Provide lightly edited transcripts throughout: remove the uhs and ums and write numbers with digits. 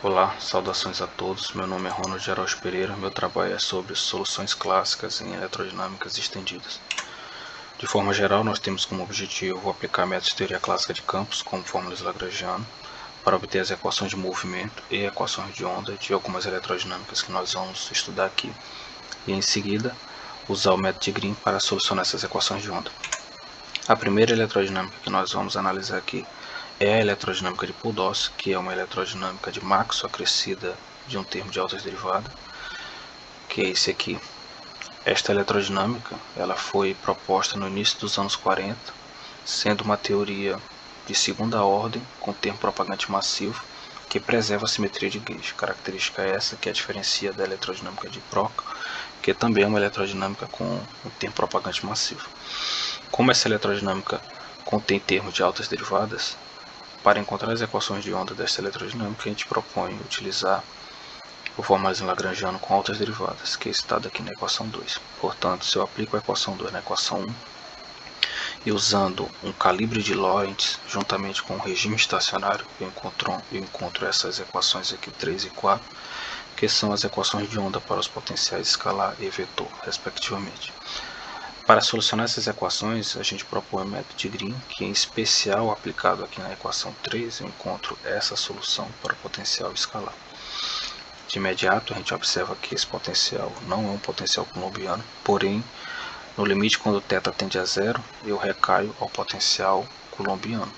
Olá, saudações a todos. Meu nome é Ronald Araújo Pereira. Meu trabalho é sobre soluções clássicas em eletrodinâmicas estendidas. De forma geral, nós temos como objetivo aplicar métodos de teoria clássica de campos, como fórmulas de Lagrangiano, para obter as equações de movimento e equações de onda de algumas eletrodinâmicas que nós vamos estudar aqui, e em seguida usar o método de Green para solucionar essas equações de onda. A primeira eletrodinâmica que nós vamos analisar aqui é a eletrodinâmica de Podolsky, que é uma eletrodinâmica de Maxwell acrescida de um termo de altas derivadas, que é esse aqui. Esta eletrodinâmica ela foi proposta no início dos anos 40, sendo uma teoria de segunda ordem com termo propagante massivo que preserva a simetria de gauge. Característica essa que a diferencia da eletrodinâmica de Proctor, que também é uma eletrodinâmica com um termo propagante massivo. Como essa eletrodinâmica contém termos de altas derivadas, para encontrar as equações de onda desta eletrodinâmica, a gente propõe utilizar o formalismo lagrangiano com altas derivadas, que é citado aqui na equação 2. Portanto, se eu aplico a equação 2 na equação 1, e usando um calibre de Lorentz, juntamente com o regime estacionário, eu encontro essas equações aqui 3 e 4, que são as equações de onda para os potenciais escalar e vetor, respectivamente. Para solucionar essas equações, a gente propõe o método de Green, que em especial aplicado aqui na equação 3, eu encontro essa solução para o potencial escalar. De imediato, a gente observa que esse potencial não é um potencial coulombiano, porém, no limite quando θ tende a zero, eu recaio ao potencial coulombiano.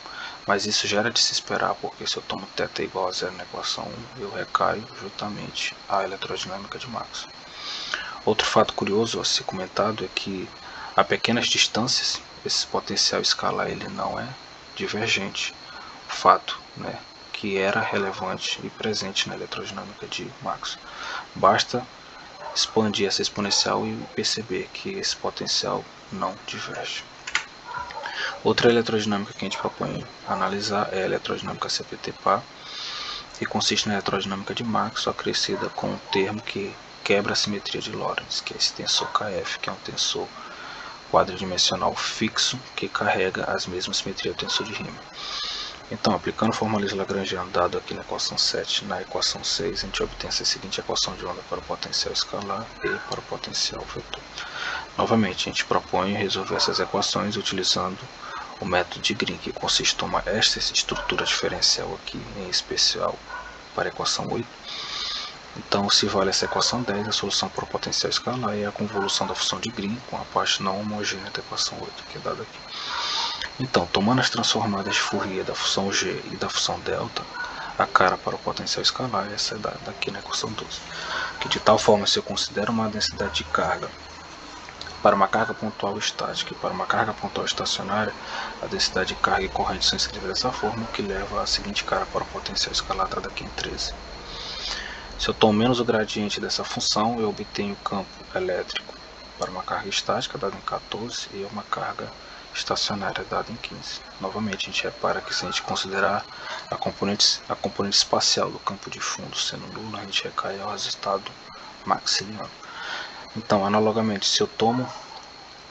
Mas isso já era de se esperar, porque se eu tomo θ igual a zero na equação 1, eu recaio justamente à eletrodinâmica de Maxwell. Outro fato curioso a ser comentado é que a pequenas distâncias, esse potencial escalar ele não é divergente. Fato, que era relevante e presente na eletrodinâmica de Maxwell. Basta expandir essa exponencial e perceber que esse potencial não diverge. Outra eletrodinâmica que a gente propõe analisar é a eletrodinâmica CPT-PA, que consiste na eletrodinâmica de Maxwell acrescida com um termo que quebra a simetria de Lorentz, que é esse tensor Kf, que é um tensor quadridimensional fixo que carrega as mesmas simetrias do tensor de Riemann. Então, aplicando o formalismo lagrangiano dado aqui na equação 7, na equação 6, a gente obtém essa seguinte equação de onda para o potencial escalar e para o potencial vetor. Novamente, a gente propõe resolver essas equações utilizando o método de Green, que consiste em tomar esta estrutura diferencial aqui, em especial para a equação 8. Então, se vale essa equação 10, a solução para o potencial escalar é a convolução da função de Green com a parte não homogênea da equação 8, que é dada aqui. Então, tomando as transformadas de Fourier da função g e da função delta, a cara para o potencial escalar essa é dada aqui na equação 12. Que de tal forma, se eu considero uma densidade de carga para uma carga pontual estática e para uma carga pontual estacionária, a densidade de carga e corrente são escritas dessa forma, o que leva a seguinte cara para o potencial escalar dada aqui em 13. Se eu tomo menos o gradiente dessa função, eu obtenho o campo elétrico para uma carga estática dada em 14 e uma carga estacionária dada em 15. Novamente, a gente repara que se a gente considerar a componente espacial do campo de fundo sendo nula, a gente recai ao resultado maxiliano. Então, analogamente, se eu tomo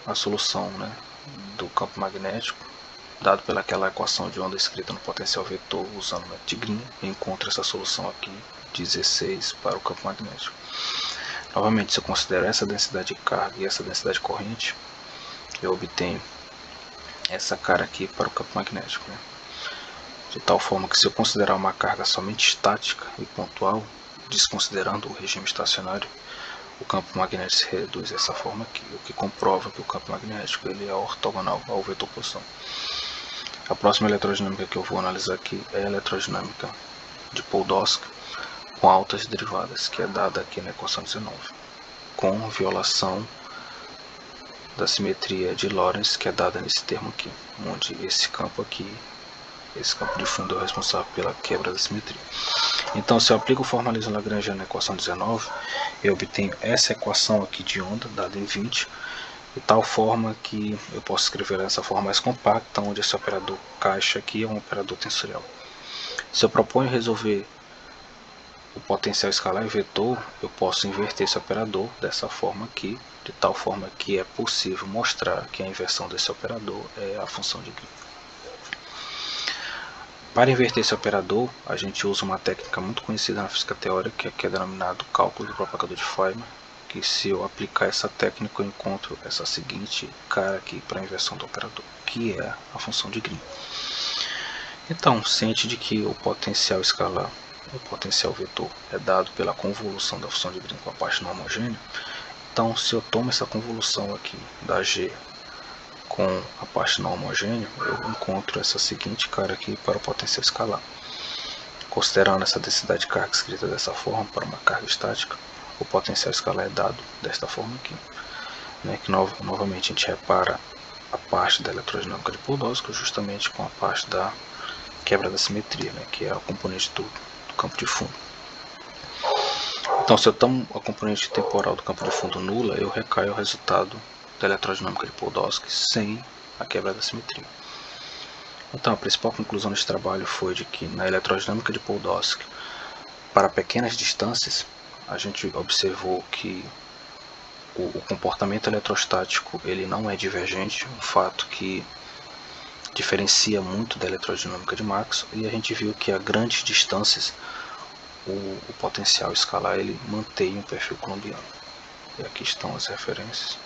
a solução do campo magnético, dado pelaquela equação de onda escrita no potencial vetor usando o método de Green, eu encontro essa solução aqui, 16, para o campo magnético. Novamente, se eu considero essa densidade de carga e essa densidade de corrente, eu obtenho essa cara aqui para o campo magnético. De tal forma que se eu considerar uma carga somente estática e pontual, desconsiderando o regime estacionário, o campo magnético se reduz dessa forma aqui, o que comprova que o campo magnético ele é ortogonal ao vetor posição. A próxima eletrodinâmica que eu vou analisar aqui é a eletrodinâmica de Podolsky com altas derivadas, que é dada aqui na equação 19, com violação da simetria de Lorentz, que é dada nesse termo aqui, onde esse campo de fundo é o responsável pela quebra da simetria. Então, se eu aplico o formalismo lagrangiano na equação 19, eu obtenho essa equação aqui de onda, dada em 20, de tal forma que eu posso escrever dessa forma mais compacta, onde esse operador caixa aqui é um operador tensorial. Se eu proponho resolver o potencial escalar e vetor, eu posso inverter esse operador dessa forma aqui, de tal forma que é possível mostrar que a inversão desse operador é a função de Green. Para inverter esse operador, a gente usa uma técnica muito conhecida na física teórica, que é denominado cálculo do propagador de Feynman, que se eu aplicar essa técnica eu encontro essa seguinte cara aqui para a inversão do operador, que é a função de Green. Então, ciente de que o potencial escalar, o potencial vetor, é dado pela convolução da função de Green com a parte não homogênea, então se eu tomo essa convolução aqui da G com a parte não homogênea, eu encontro essa seguinte cara aqui para o potencial escalar. Considerando essa densidade de carga escrita dessa forma para uma carga estática, o potencial escalar é dado desta forma aqui, né, que novamente a gente repara a parte da eletrodinâmica de Podolsky justamente com a parte da quebra da simetria, né, que é o componente do campo de fundo. Então, se eu tomo a componente temporal do campo de fundo nula, eu recaio o resultado da eletrodinâmica de Podolsky sem a quebra da simetria. Então, a principal conclusão deste trabalho foi de que na eletrodinâmica de Podolsky, para pequenas distâncias, a gente observou que o comportamento eletrostático ele não é divergente, um fato que diferencia muito da eletrodinâmica de Maxwell, e a gente viu que a grandes distâncias o potencial escalar ele mantém um perfil colombiano. E aqui estão as referências.